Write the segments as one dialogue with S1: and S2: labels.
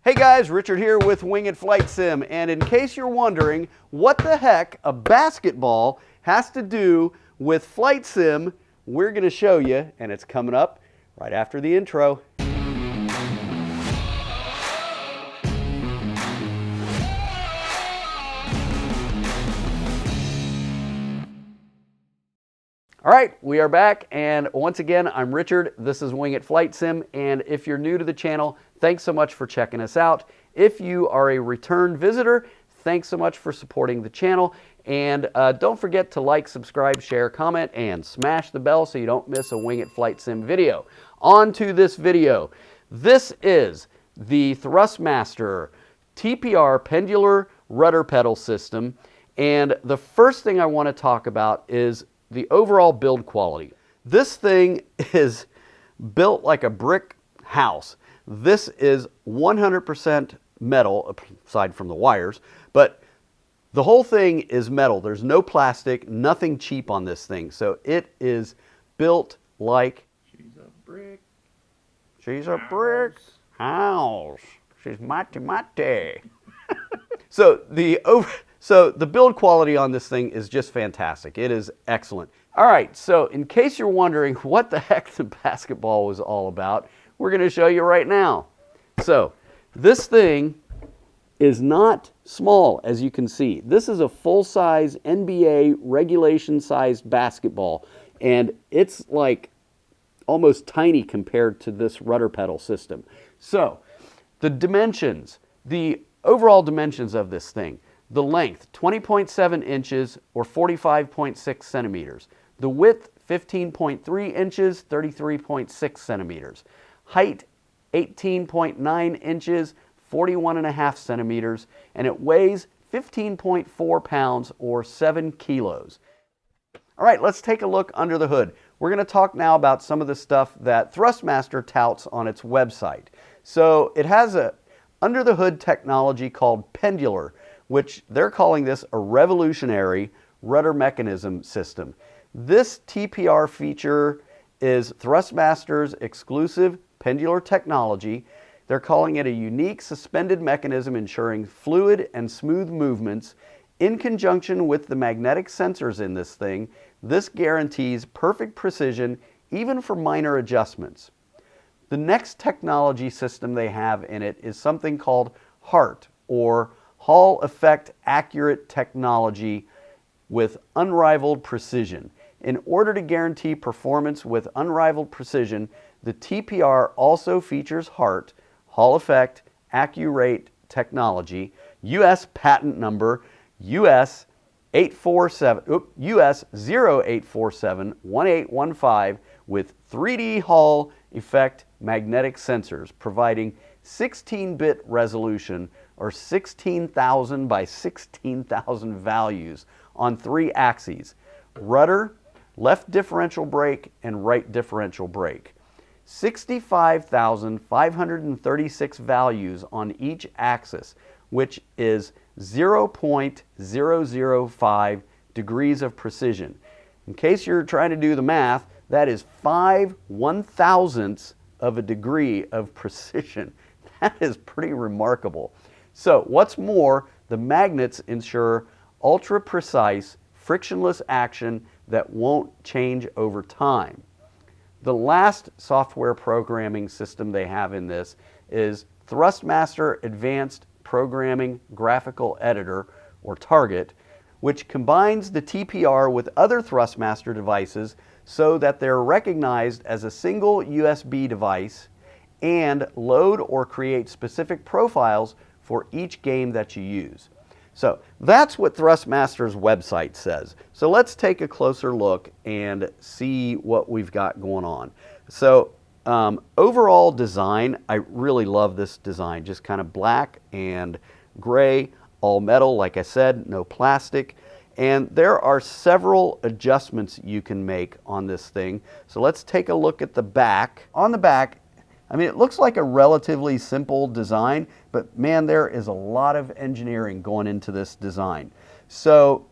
S1: Hey guys, Richard here with WingIt Flight Sim, and in case you're wondering what the heck a basketball has to do with Flight Sim, we're going to show you, and it's coming up right after the intro. All right, we are back, and once again, I'm Richard. This is WingIt Flight Sim, and if you're new to the channel, thanks so much for checking us out. If you are a return visitor, thanks so much for supporting the channel, and don't forget to like, subscribe, share, comment, and smash the bell so you don't miss a WingIt Flight Sim video. On to this video. This is the Thrustmaster TPR Pendular Rudder Pedal System, and the first thing I want to talk about is the overall build quality. This thing is built like a brick house. This is 100% metal, aside from the wires, but the whole thing is metal. There's no plastic, nothing cheap on this thing. So it is built like she's a brick. She's a brick house. She's mate. So the build quality on this thing is just fantastic. It is excellent. All right, so in case you're wondering what the heck the basketball was all about, we're going to show you right now. So this thing is not small, as you can see. This is a full-size NBA regulation-sized basketball, and it's like almost tiny compared to this rudder pedal system. So the dimensions, the overall dimensions of this thing. The length, 20.7 inches or 45.6 centimeters. The width, 15.3 inches, 33.6 centimeters. Height, 18.9 inches, 41.5 centimeters. And it weighs 15.4 pounds or 7 kilos. All right, let's take a look under the hood. We're going to talk now about some of the stuff that Thrustmaster touts on its website. So it has a under the hood technology called Pendular, which they're calling this a revolutionary rudder mechanism system. This TPR feature is Thrustmaster's exclusive pendular technology. They're calling it a unique suspended mechanism ensuring fluid and smooth movements. In conjunction with the magnetic sensors in this thing, this guarantees perfect precision even for minor adjustments. The next technology system they have in it is something called HART, or Hall Effect Accurate Technology with unrivaled precision. In order to guarantee performance with unrivaled precision, the TPR also features HART, Hall Effect Accurate Technology, U.S. patent number US 0847-1815 with 3D Hall Effect magnetic sensors providing 16-bit resolution or 16,000 by 16,000 values on 3 axes: rudder, left differential brake, and right differential brake. 65,536 values on each axis, which is 0.005 degrees of precision. In case you're trying to do the math, that is 5 1,000ths of a degree of precision. That is pretty remarkable. So what's more, the magnets ensure ultra-precise, frictionless action that won't change over time. The last software programming system they have in this is Thrustmaster Advanced Programming Graphical Editor, or Target, which combines the TPR with other Thrustmaster devices so that they're recognized as a single USB device and load or create specific profiles for each game that you use. So that's what Thrustmaster's website says. So let's take a closer look and see what we've got going on. So overall design, I really love this design. Just kind of black and gray, all metal, like I said, no plastic. And there are several adjustments you can make on this thing. So let's take a look at the back. On the back, I mean, it looks like a relatively simple design, but man, there is a lot of engineering going into this design. So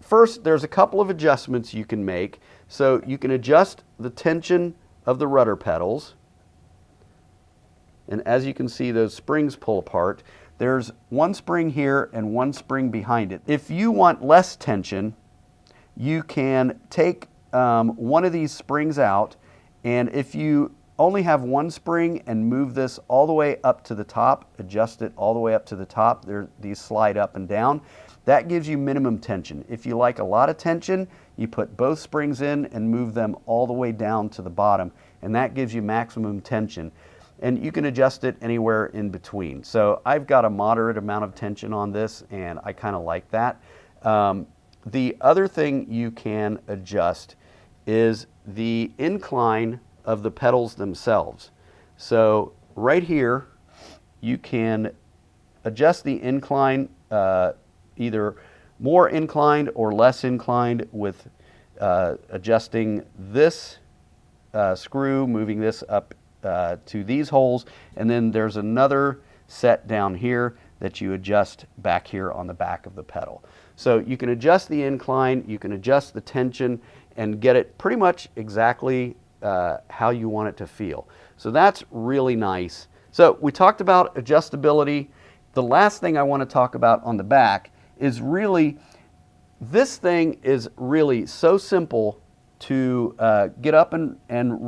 S1: first, there's a couple of adjustments you can make. So you can adjust the tension of the rudder pedals. and as you can see, those springs pull apart. There's one spring here and one spring behind it. If you want less tension, you can take one of these springs out, and if you only have one spring and move this all the way up to the top, adjust it all the way up to the top, these slide up and down, that gives you minimum tension. If you like a lot of tension, you put both springs in and move them all the way down to the bottom, and that gives you maximum tension. And you can adjust it anywhere in between. So I've got a moderate amount of tension on this, and I kind of like that. The other thing you can adjust is the incline of the pedals themselves. So right here, you can adjust the incline, either more inclined or less inclined with adjusting this screw, moving this up to these holes, and then there's another set down here that you adjust back here on the back of the pedal. So you can adjust the incline, you can adjust the tension, and get it pretty much exactly how you want it to feel. So that's really nice. So we talked about adjustability. The last thing I want to talk about on the back is really, this thing is really so simple to get up and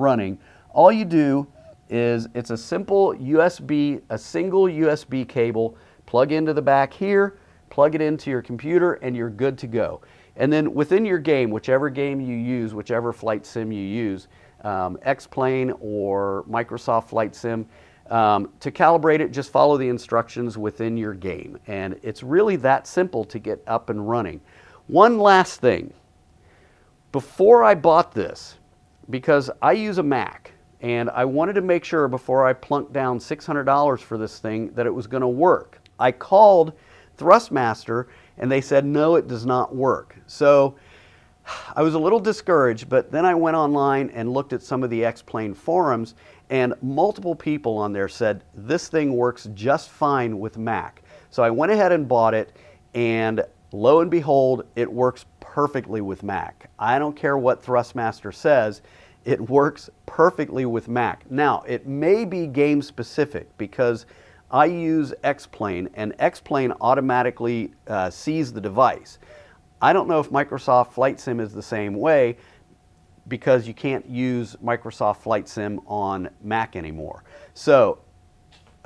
S1: running. All you do is, it's a simple USB, a single USB cable, plug into the back here, plug it into your computer, and you're good to go. And then within your game, whichever game you use, whichever flight sim you use, X-Plane or Microsoft Flight Sim, to calibrate it, just follow the instructions within your game. And it's really that simple to get up and running. One last thing. Before I bought this, because I use a Mac, and I wanted to make sure before I plunked down $600 for this thing that it was going to work. I called Thrustmaster, and they said, no, it does not work. So I was a little discouraged, but then I went online and looked at some of the X-Plane forums, and multiple people on there said, this thing works just fine with Mac. So I went ahead and bought it, and lo and behold, it works perfectly with Mac. I don't care what Thrustmaster says, it works perfectly with Mac. Now, it may be game specific because I use X-Plane, and X-Plane automatically sees the device. I don't know if Microsoft Flight Sim is the same way, because you can't use Microsoft Flight Sim on Mac anymore. So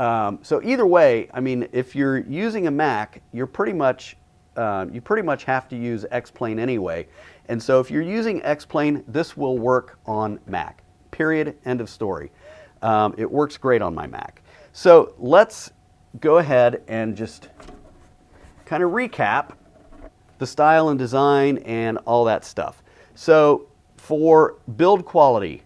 S1: either way, I mean, if you're using a Mac, you pretty much have to use X-Plane anyway. And so if you're using X-Plane, this will work on Mac. Period. End of story. It works great on my Mac. So let's go ahead and just kind of recap the style and design and all that stuff. So for build quality,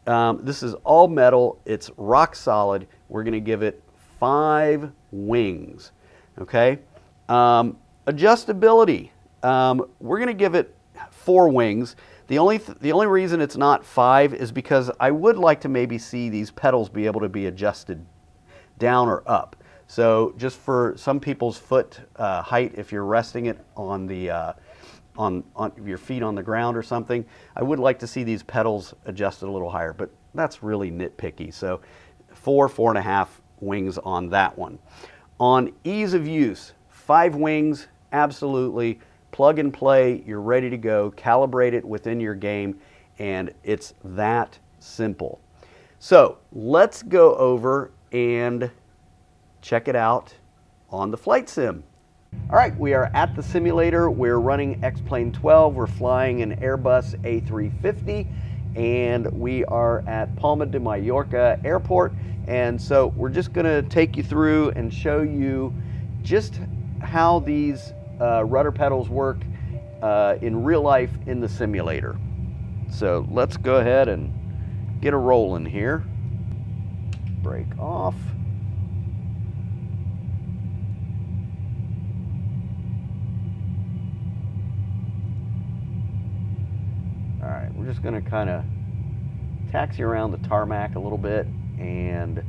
S1: this is all metal. It's rock solid. We're going to give it 5 wings. Okay. Adjustability, we're going to give it 4 wings. The only reason it's not 5 is because I would like to maybe see these pedals be able to be adjusted down or up. So just for some people's foot height, if you're resting it on the on your feet on the ground or something, I would like to see these pedals adjusted a little higher, but that's really nitpicky. So 4.5 wings on that one. On ease of use, 5 wings, absolutely. Plug and play, you're ready to go. Calibrate it within your game, and it's that simple. So let's go over and check it out on the flight sim. All right, we are at the simulator. We're running X-Plane 12. We're flying an Airbus A350, and we are at Palma de Mallorca Airport. And so we're just going to take you through and show you just how these rudder pedals work in real life in the simulator. So let's go ahead and get a roll in here. Brake off. All right, we're just going to kind of taxi around the tarmac a little bit and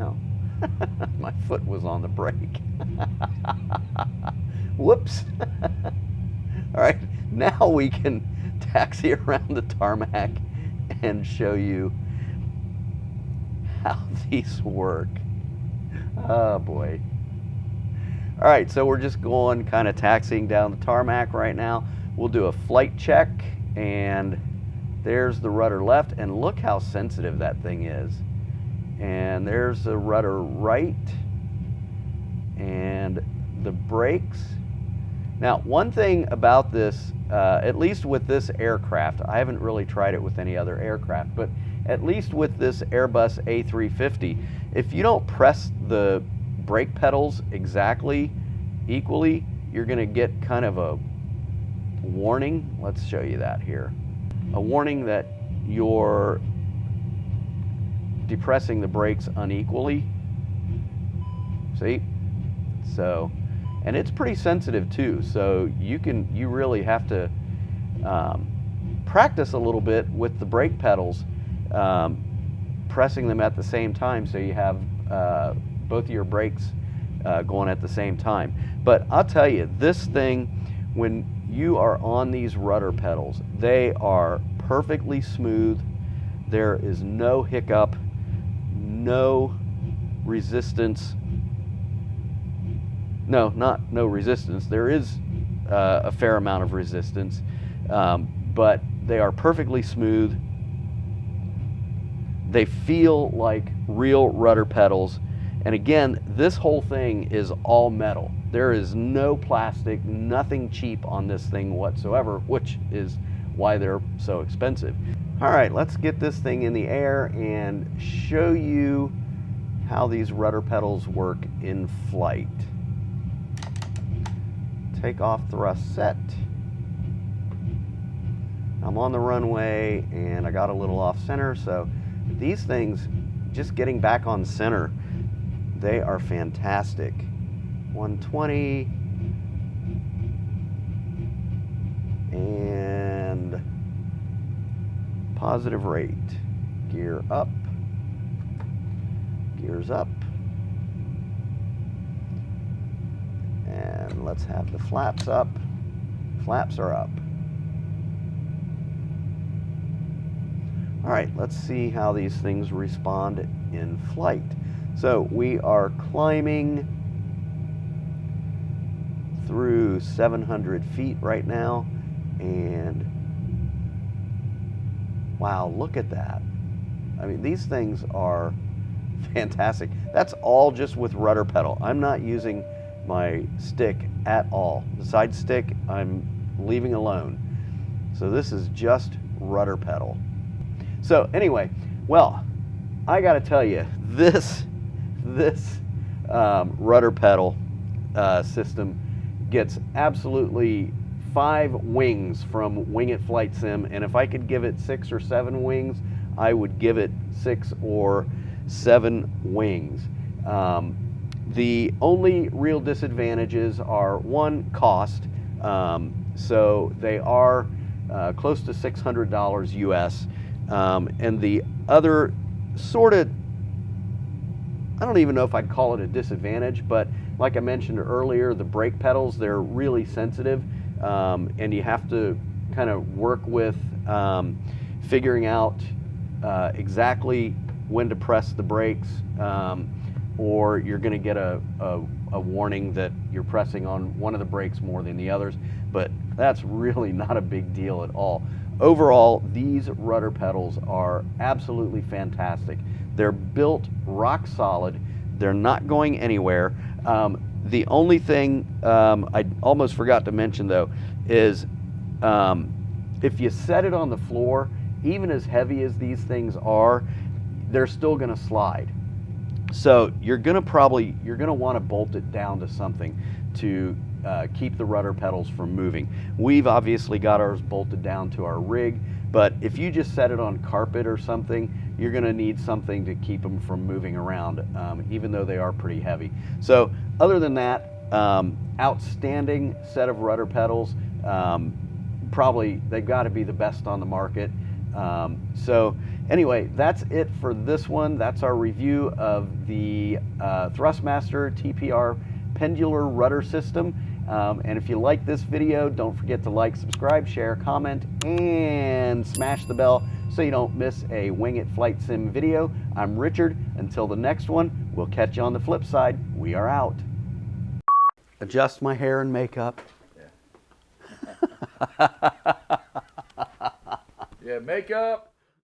S1: Oh, my foot was on the brake. Whoops. All right, now we can taxi around the tarmac and show you how these work. Oh boy. All right, so we're just going kind of taxiing down the tarmac right now. We'll do a flight check, and there's the rudder left, and look how sensitive that thing is. And there's the rudder right, and the brakes. Now, one thing about this, at least with this aircraft, I haven't really tried it with any other aircraft, but at least with this Airbus A350, if you don't press the brake pedals exactly equally, you're going to get kind of a warning. Let's show you that here. A warning that you're depressing the brakes unequally. See? So, and it's pretty sensitive too, so you really have to practice a little bit with the brake pedals, pressing them at the same time, so you have both of your brakes going at the same time. But I'll tell you, this thing, when you are on these rudder pedals, they are perfectly smooth. There is no hiccup, no resistance. No, not no resistance. There is a fair amount of resistance, but they are perfectly smooth. They feel like real rudder pedals. And again, this whole thing is all metal. There is no plastic, nothing cheap on this thing whatsoever, which is why they're so expensive. All right, let's get this thing in the air and show you how these rudder pedals work in flight. Take off thrust set. I'm on the runway and I got a little off center, so these things, just getting back on center, they are fantastic. 120 and positive rate. Gear up, gears up, and let's have the flaps up. Flaps are up. All right, let's see how these things respond in flight. So we are climbing through 700 feet right now, and wow, look at that. I mean, these things are fantastic. That's all just with rudder pedal. I'm not using my stick at all. The side stick, I'm leaving alone. So this is just rudder pedal. So anyway, well, I got to tell you, this rudder pedal system gets absolutely 5 wings from WingIt Flight Sim, and if I could give it 6 or 7 wings, I would give it 6 or 7 wings. The only real disadvantages are, one, cost. So they are close to $600 US. And the other sort of, I don't even know if I'd call it a disadvantage, but like I mentioned earlier, the brake pedals, they're really sensitive, and you have to kind of work with figuring out exactly when to press the brakes, or you're going to get a warning that you're pressing on one of the brakes more than the others, but that's really not a big deal at all. Overall, these rudder pedals are absolutely fantastic. They're built rock solid. They're not going anywhere. The only thing I almost forgot to mention though is if you set it on the floor, even as heavy as these things are, they're still going to slide. So you're going to want to bolt it down to something to keep the rudder pedals from moving. We've obviously got ours bolted down to our rig, but if you just set it on carpet or something, you're going to need something to keep them from moving around, even though they are pretty heavy. So other than that, outstanding set of rudder pedals. Probably they've got to be the best on the market. So anyway, that's it for this one. That's our review of the Thrustmaster TPR pendular rudder system. And if you like this video, don't forget to like, subscribe, share, comment, and smash the bell so you don't miss a WingIt Flight Sim video. I'm Richard. Until the next one, we'll catch you on the flip side. We are out. Adjust my hair and makeup.
S2: Yeah, makeup.